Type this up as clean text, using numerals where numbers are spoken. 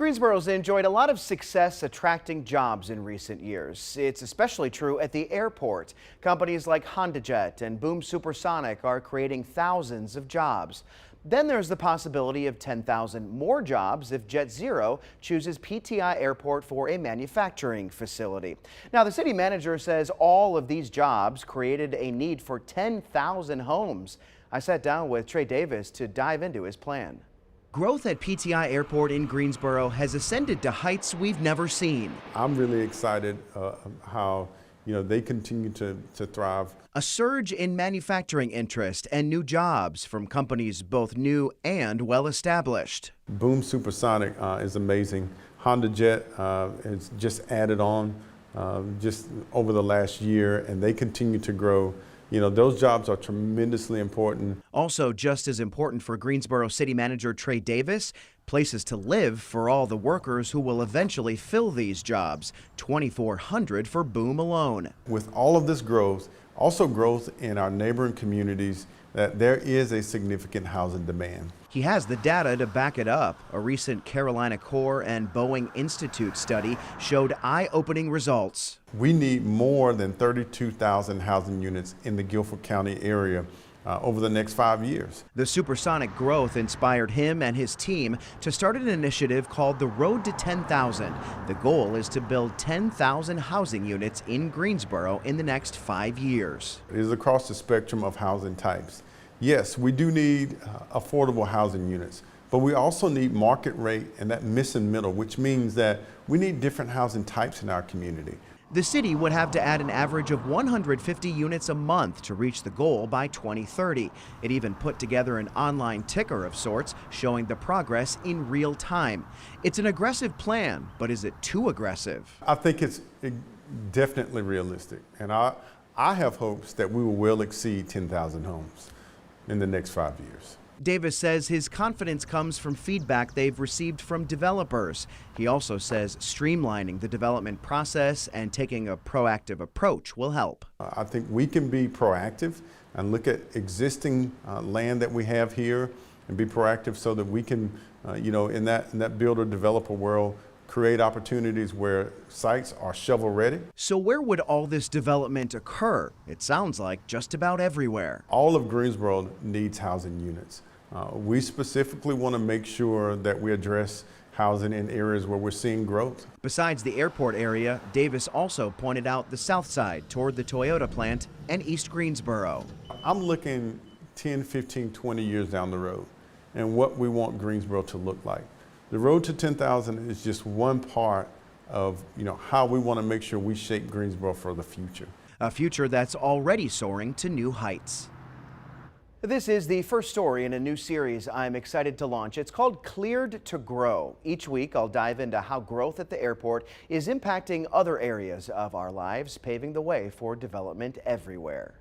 Greensboro's enjoyed a lot of success attracting jobs in recent years. It's especially true at the airport. Companies like HondaJet and Boom Supersonic are creating thousands of jobs. Then there's the possibility of 10,000 more jobs if Jet Zero chooses PTI Airport for a manufacturing facility. Now, the city manager says all of these jobs created a need for 10,000 homes. I sat down with Trey Davis to dive into his plan. Growth at PTI Airport in Greensboro has ascended to heights we've never seen. I'm really excited how they continue to thrive. A surge in manufacturing interest and new jobs from companies both new and well-established. Boom Supersonic is amazing. HondaJet has just added on just over the last year, and they continue to grow. Those jobs are tremendously important. Also just as important for Greensboro City Manager Trey Davis, places to live for all the workers who will eventually fill these jobs, 2,400 for Boom alone. With all of this growth, also growth in our neighboring communities, that there is a significant housing demand. He has the data to back it up. A recent Carolina Corps and Boeing Institute study showed eye-opening results. We need more than 32,000 housing units in the Guilford County area over the next 5 years. The supersonic growth inspired him and his team to start an initiative called the Road to 10,000. The goal is to build 10,000 housing units in Greensboro in the next 5 years. It is across the spectrum of housing types. Yes, we do need affordable housing units, but we also need market rate and that missing middle, which means that we need different housing types in our community. The city would have to add an average of 150 units a month to reach the goal by 2030. It even put together an online ticker of sorts showing the progress in real time. It's an aggressive plan, but is it too aggressive? I think it's definitely realistic, and I have hopes that we will well exceed 10,000 homes in the next 5 years. Davis says his confidence comes from feedback they've received from developers. He also says streamlining the development process and taking a proactive approach will help. I think we can be proactive and look at existing land that we have here and be proactive so that we can, in that builder developer world, create opportunities where sites are shovel ready. So where would all this development occur? It sounds like just about everywhere. All of Greensboro needs housing units. We specifically want to make sure that we address housing in areas where we're seeing growth. Besides the airport area, Davis also pointed out the south side toward the Toyota plant and East Greensboro. I'm looking 10, 15, 20 years down the road and what we want Greensboro to look like. The road to 10,000 is just one part of how we want to make sure we shape Greensboro for the future. A future that's already soaring to new heights. This is the first story in a new series I'm excited to launch. It's called Cleared to Grow. Each week I'll dive into how growth at the airport is impacting other areas of our lives, paving the way for development everywhere.